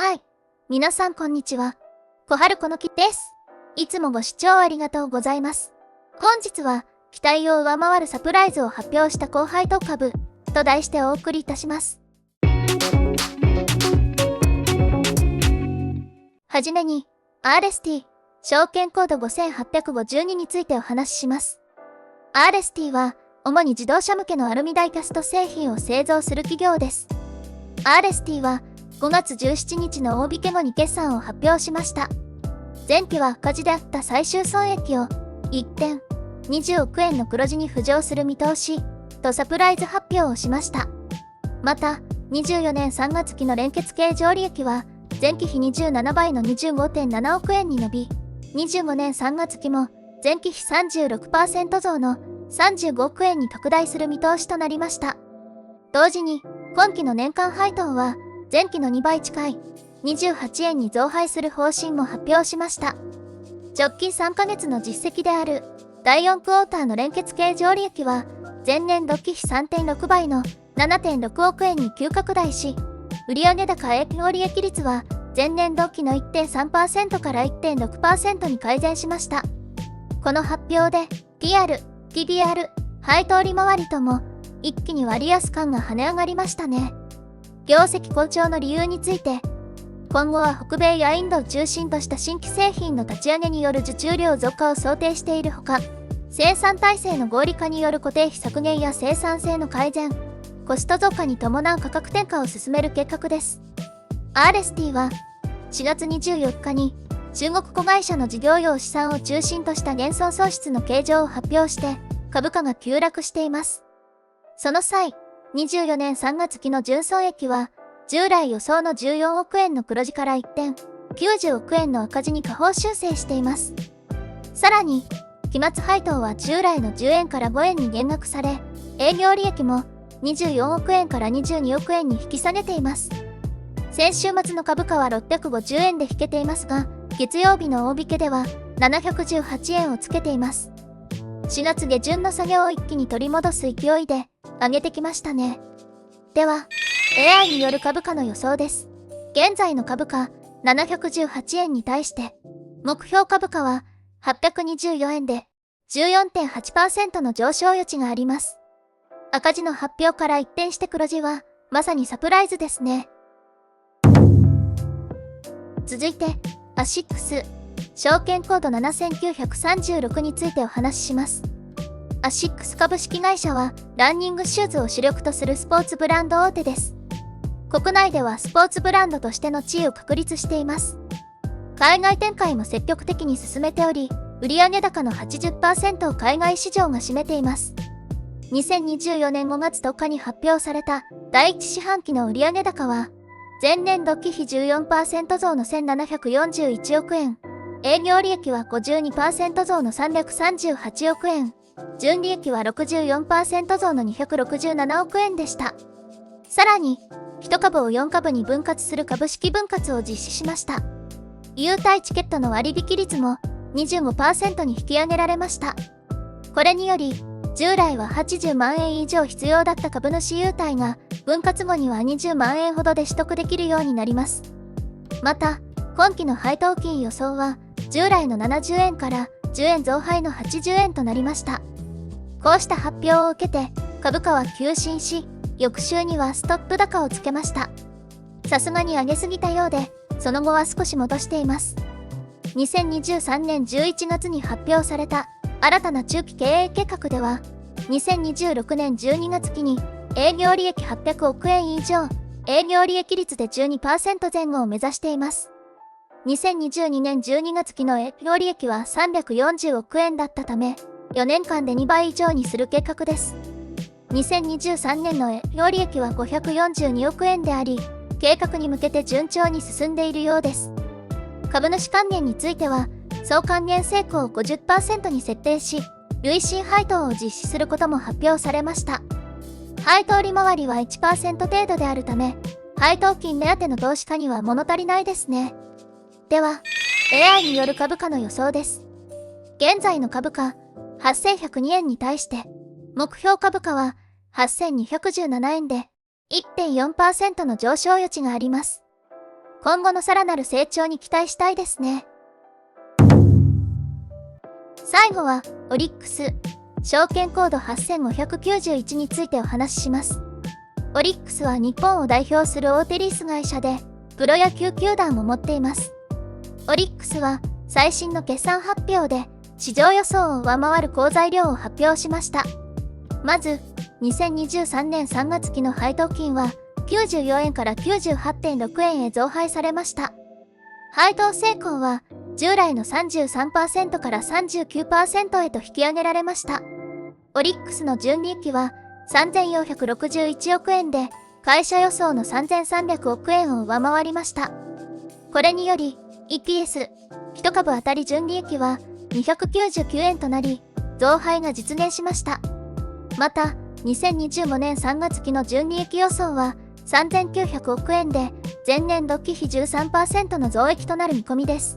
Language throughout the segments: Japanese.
はい。皆さんこんにちは。小春このきです。いつもご視聴ありがとうございます。本日は、期待を上回るサプライズを発表した高配当株と題してお送りいたします。はじめに、RST、証券コード5852についてお話しします。RST は、主に自動車向けのアルミダイキャスト製品を製造する企業です。RST は、5月17日の大引け後に決算を発表しました。前期は赤字であった最終損益を一転、20億円の黒字に浮上する見通しとサプライズ発表をしました。また、24年3月期の連結経常利益は前期比27倍の 25.7 億円に伸び、25年3月期も前期比 36% 増の35億円に拡大する見通しとなりました。同時に、今期の年間配当は前期の2倍近い28円に増配する方針も発表しました。直近3ヶ月の実績である第4クォーターの連結経常利益は前年度期比 3.6 倍の 7.6 億円に急拡大し、売上高営業利益率は前年度期の 1.3% から 1.6% に改善しました。この発表で PR、PBR、配当利回りとも一気に割安感が跳ね上がりましたね。業績好調の理由について、今後は北米やインドを中心とした新規製品の立ち上げによる受注量増加を想定しているほか、生産体制の合理化による固定費削減や生産性の改善、コスト増加に伴う価格転嫁を進める計画です。RST は4月24日に中国子会社の事業用資産を中心とした減損損失の計上を発表して株価が急落しています。その際、24年3月期の純損益は従来予想の14億円の黒字から一転、90億円の赤字に下方修正しています。さらに、期末配当は従来の10円から5円に減額され、営業利益も24億円から22億円に引き下げています。先週末の株価は650円で引けていますが、月曜日の大引けでは718円をつけています。4月下旬の下げを一気に取り戻す勢いで上げてきましたね。では、AI による株価の予想です。現在の株価718円に対して、目標株価は824円で 14.8% の上昇余地があります。赤字の発表から一転して黒字はまさにサプライズですね。続いて、アシックス、証券コード7936についてお話しします。アシックス株式会社はランニングシューズを主力とするスポーツブランド大手です。国内ではスポーツブランドとしての地位を確立しています。海外展開も積極的に進めており、売上高の 80% を海外市場が占めています。2024年5月10日に発表された第1四半期の売上高は、前年度期比 14% 増の1741億円、営業利益は 52% 増の338億円、純利益は 64% 増の267億円でした。さらに、1株を4株に分割する株式分割を実施しました。優待チケットの割引率も 25% に引き上げられました。これにより、従来は80万円以上必要だった株主優待が、分割後には20万円ほどで取得できるようになります。また、今期の配当金予想は、従来の70円から10円増配の80円となりました。こうした発表を受けて、株価は急進し、翌週にはストップ高をつけました。さすがに上げすぎたようで、その後は少し戻しています。2023年11月に発表された新たな中期経営計画では、2026年12月期に営業利益800億円以上、営業利益率で 12% 前後を目指しています。2022年12月期の営業利益は340億円だったため、4年間で2倍以上にする計画です。2023年の営業利益は542億円であり、計画に向けて順調に進んでいるようです。株主還元については、総還元成功を 50% に設定し、累進配当を実施することも発表されました。配当利回りは 1% 程度であるため、配当金目当ての投資家には物足りないですね。では、AI による株価の予想です。現在の株価、8102円に対して、目標株価は8217円で 1.4% の上昇余地があります。今後のさらなる成長に期待したいですね。最後は、オリックス、証券コード8591についてお話しします。オリックスは日本を代表する大手リース会社で、プロ野球球団を持っています。オリックスは、最新の決算発表で、市場予想を上回る好材料を発表しました。まず、2023年3月期の配当金は、94円から 98.6 円へ増配されました。配当成功は、従来の 33% から 39% へと引き上げられました。オリックスの純利益は3461億円で、会社予想の3300億円を上回りました。これにより、EPS、1株当たり純利益は299円となり、増配が実現しました。また、2025年3月期の純利益予想は3900億円で、前年度期比 13% の増益となる見込みです。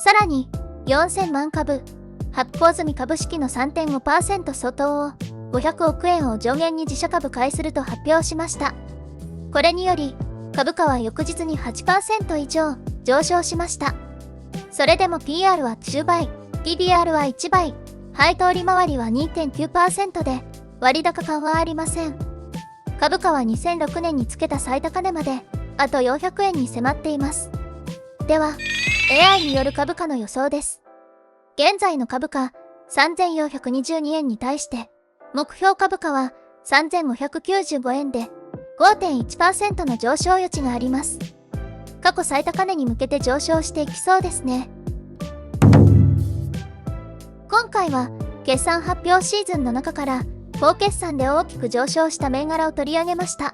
さらに、4000万株、発行済み株式の 3.5% 相当を500億円を上限に自社株買いすると発表しました。これにより、株価は翌日に 8% 以上上昇しました。それでも PR は10倍、PBR は1倍、配当利回りは 2.9% で、割高感はありません。株価は2006年につけた最高値まで、あと400円に迫っています。では、AI による株価の予想です。現在の株価、3422円に対して、目標株価は3595円で、5.1% の上昇余地があります。過去最高値に向けて上昇していきそうですね。今回は、決算発表シーズンの中から、高決算で大きく上昇した銘柄を取り上げました。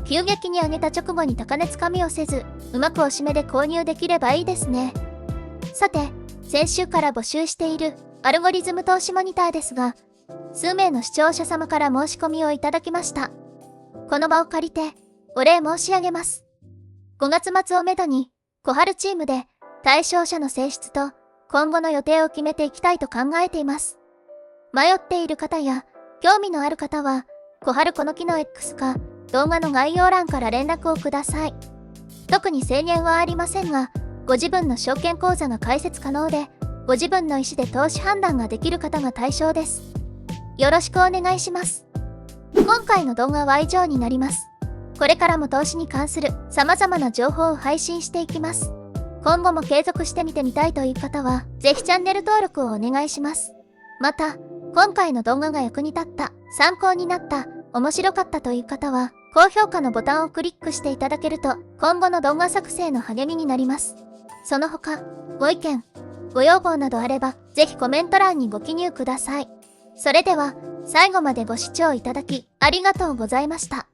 急激に上げた直後に高値つかみをせず、うまくおしめで購入できればいいですね。さて、先週から募集しているアルゴリズム投資モニターですが、数名の視聴者様から申し込みをいただきました。この場を借りて、お礼申し上げます。5月末をめどに、小春チームで対象者の性質と今後の予定を決めていきたいと考えています。迷っている方や、興味のある方は、小春この木の X か、動画の概要欄から連絡をください。特に制限はありませんが、ご自分の証券口座が開設可能で、ご自分の意思で投資判断ができる方が対象です。よろしくお願いします。今回の動画は以上になります。これからも投資に関する様々な情報を配信していきます。今後も継続して見てみたいという方は、ぜひチャンネル登録をお願いします。また、今回の動画が役に立った、参考になった、面白かったという方は、高評価のボタンをクリックしていただけると、今後の動画作成の励みになります。その他、ご意見、ご要望などあれば、ぜひコメント欄にご記入ください。それでは、最後までご視聴いただき、ありがとうございました。